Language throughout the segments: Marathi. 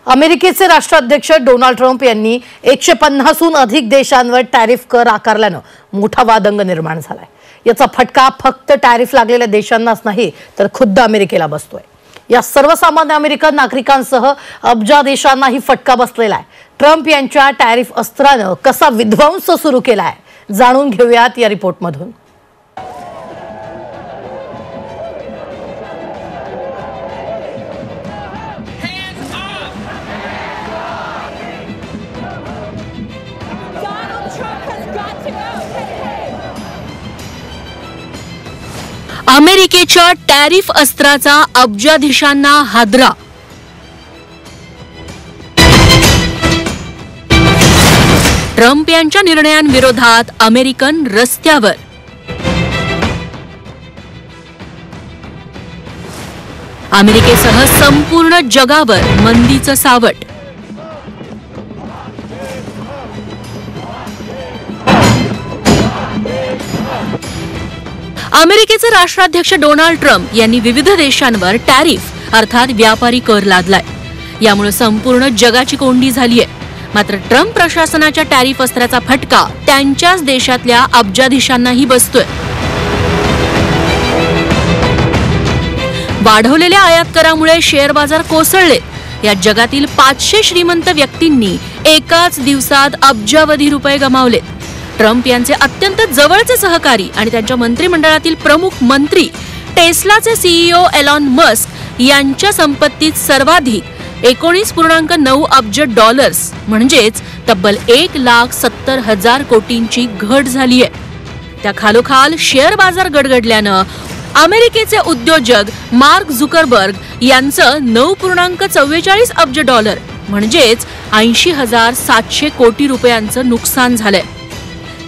अमेरिकेचे राष्ट्राध्यक्ष डोनाल्ड ट्रम्प यांनी 150हून अधिक देशांवर टॅरिफ कर आकारल्याने मोठा वादंग निर्माण झालाय। याचा फटका फक्त टॅरिफ लागलेल्या देशांनाच नाही तर खुद्द अमेरिकेला बसतोय। या सर्वसामान्य अमेरिकन नागरिकांसह अब्जा देशांनाही फटका बसलेला आहे। ट्रम्प यांच्या टॅरिफ अस्त्राने कसा विध्वंस सुरू केलाय जाणून घेऊयात या रिपोर्टमधून। अमेरिकेच्या टॅरिफ अस्त्राचा अब्जाधीशांना हादरा। ट्रम्प यांच्या निर्णयांविरोधात अमेरिकन रस्त्यावर। अमेरिकेसह संपूर्ण जगावर मंदीचं सावट। अमेरिकेचे राष्ट्राध्यक्ष डोनाल्ड ट्रम्प यांनी विविध देशांवर टॅरिफ अर्थात व्यापारी कर लादलाय। यामुळे संपूर्ण जगाची कोंडी झालीय। मात्र ट्रम्प प्रशासनाच्या टॅरिफ अस्त्राचा फटका त्यांच्याच देशातल्या अब्जाधीशांनाही बसतोय। वाढवलेल्या आयात करामुळे शेअर बाजार कोसळले। या जगातील 500 श्रीमंत व्यक्तींनी एकाच दिवसात अब्जावधी रुपये गमावले। ट्रम्प यांचे अत्यंत जवळचे सहकारी आणि त्यांच्या मंत्रिमंडळातील प्रमुख मंत्री टेस्लाचे सीईओ एलॉन मस्क यांच्या संपत्तीत सर्वाधिक 19.9 अब्ज डॉलर्स म्हणजेच तब्बल 1,70,000 कोटींची घट झाली आहे। त्या खालोखाल शेअर बाजार गडगडल्यानं अमेरिकेचे उद्योजक मार्क झुकरबर्ग यांचं 9.44 अब्ज डॉलर म्हणजेच 80,700 कोटी रुपयांचं नुकसान झालंय।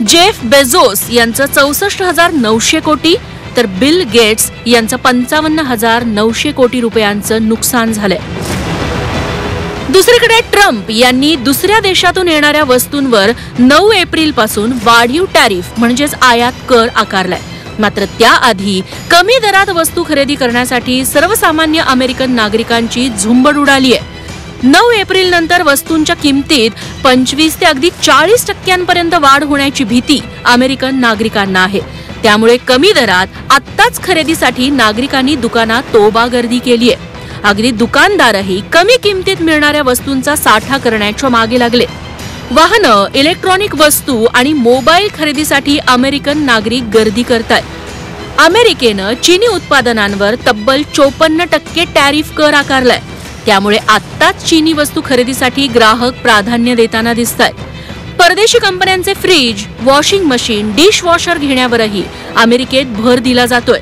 जेफ बेझोस यांचं 64,900 कोटी तर बिल गेट्स यांचं 55,900 कोटी रुपयांचं नुकसान झालंय। दुसरीकडे ट्रम्प यांनी दुसऱ्या देशातून येणाऱ्या वस्तूंवर 9 एप्रिल पासून वाढीव टॅरिफ म्हणजेच आयात कर आकारलाय। मात्र त्याआधी कमी दरात वस्तू खरेदी करण्यासाठी सर्वसामान्य अमेरिकन नागरिकांची झुंबड उडाली आहे। 9 एप्रिल नंतर वस्तूंच्या किमतीत 25 ते अगदी 40% वाढ होण्याची भीती अमेरिकन नागरिकांना आहे। त्यामुळे कमी दरात आत्ताच खरेदीसाठी नागरिकांनी दुकानात तोबा गर्दी केली आहे। अगदी दुकानदारही कमी किमतीत मिळणाऱ्या वस्तूंचा साठा करण्याच्या मागे लागले। वाहनं, इलेक्ट्रॉनिक वस्तू आणि मोबाईल खरेदीसाठी अमेरिकन नागरिक गर्दी करतायत। अमेरिकेनं चीनी उत्पादनांवर तब्बल 54% टॅरिफ कर आकारलाय। त्यामुळे आत्ताच चीनी वस्तू खरेदीसाठी ग्राहक प्राधान्य देताना दिसतायत। परदेशी कंपन्यांचे फ्रीज, वॉशिंग मशीन, डिशवॉशर घेण्यावरही अमेरिकेत भर दिला जातोय।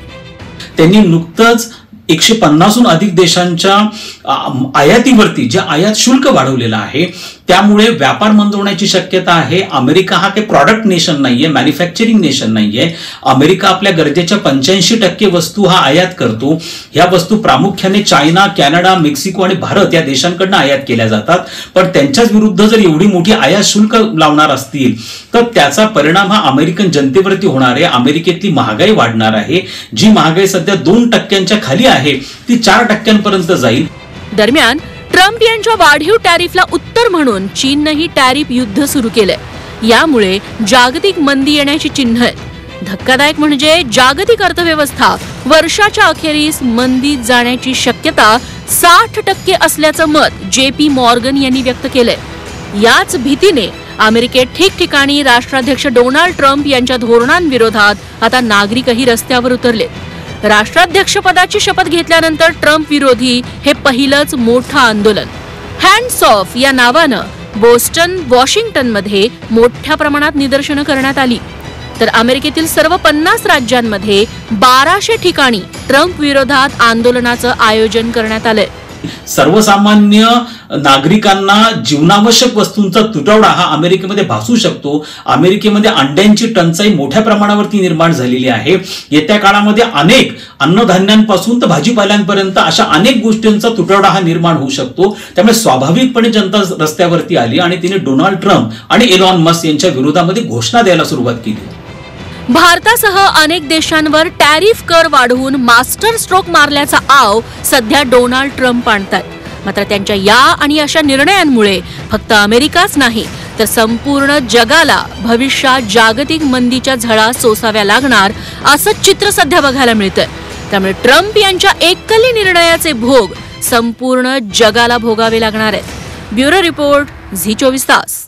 त्यांनी नुकतंच 150हून अधिक देशांच्या आयातीवरती जे आयात शुल्क वाढवलेलं आहे त्यामुळे व्यापार मंदवण्याची शक्यता आहे। अमेरिका हा काही प्रॉडक्ट नेशन नाहीये, मॅन्युफॅक्चरिंग नेशन नाहीये। अमेरिका आपल्या गरजेच्या 85% वस्तू हा आयात करतो। ह्या वस्तू प्रामुख्याने चायना, कॅनडा, मेक्सिको आणि भारत या देशांकडून आयात केल्या जातात। पण त्यांच्याच विरुद्ध जर एवढी मोठी आयात शुल्क लावणार असतील तर त्याचा परिणाम हा अमेरिकन जनतेवरती होणार आहे। अमेरिकेतली महागाई वाढणार आहे। जी महागाई सध्या 2% खाली आहे ती 4% जाईल। दरम्यान ट्रम्प यांच्या वाढीव टॅरिफला उत्तर म्हणून चीननेही टॅरिफ युद्ध सुरू केलंय। यामुळे जागतिक मंदी येण्याची चिन्ह आहेत। धक्कादायक म्हणजे जागतिक अर्थव्यवस्था वर्षाच्या अखेरीस मंदीत जाण्याची शक्यता 60% असल्याचं मत JP मॉर्गन यांनी व्यक्त केलंय। याच भीतीने अमेरिकेत ठिकठिकाणी राष्ट्राध्यक्ष डोनाल्ड ट्रम्प यांच्या धोरणांविरोधात आता नागरिकही रस्त्यावर उतरले। राष्ट्राध्यक्षपदाची शपथ घेतल्यानंतर ट्रम्प विरोधी हे पहिलंच मोठं आंदोलन हँड्स ऑफ या नावानं बोस्टन, वॉशिंग्टनमध्ये मोठ्या प्रमाणात निदर्शनं करण्यात आली। तर अमेरिकेतील सर्व 50 राज्यांमध्ये 1200 ठिकाणी ट्रम्प विरोधात आंदोलनाचं आयोजन करण्यात आलंय। सर्वसामान्य नागरिकांना जीवनावश्यक वस्तूंचा तुटवडा हा अमेरिकेमध्ये भासू शकतो। अमेरिकेमध्ये अंड्यांची टंचाई मोठ्या प्रमाणावरती निर्माण झालेली आहे। येत्या काळामध्ये अनेक अन्नधान्यांपासून तर भाजीपाल्यांपर्यंत अशा अनेक गोष्टींचा तुटवडा हा निर्माण होऊ शकतो। त्यामुळे स्वाभाविकपणे जनता रस्त्यावरती आली आणि तिने डोनाल्ड ट्रम्प आणि एलॉन मस्क यांच्या विरोधामध्ये घोषणा द्यायला सुरुवात केली। भारतासह अनेक देशांवर टॅरिफ कर वाढवून मास्टर स्ट्रोक मारल्याचा आव सध्या डोनाल्ड ट्रम्प आणतात। मात्र त्यांच्या या आणि अशा निर्णयांमुळे फक्त अमेरिकाच नाही तर संपूर्ण जगाला भविष्यात जागतिक मंदीच्या झळा सोसाव्या लागणार असं चित्र सध्या बघायला मिळतंय. त्यामुळे ट्रम्प यांच्या एककली निर्णयाचे भोग संपूर्ण जगाला भोगावे लागणार आहेत. ब्युरो रिपोर्ट, झी 24 तास.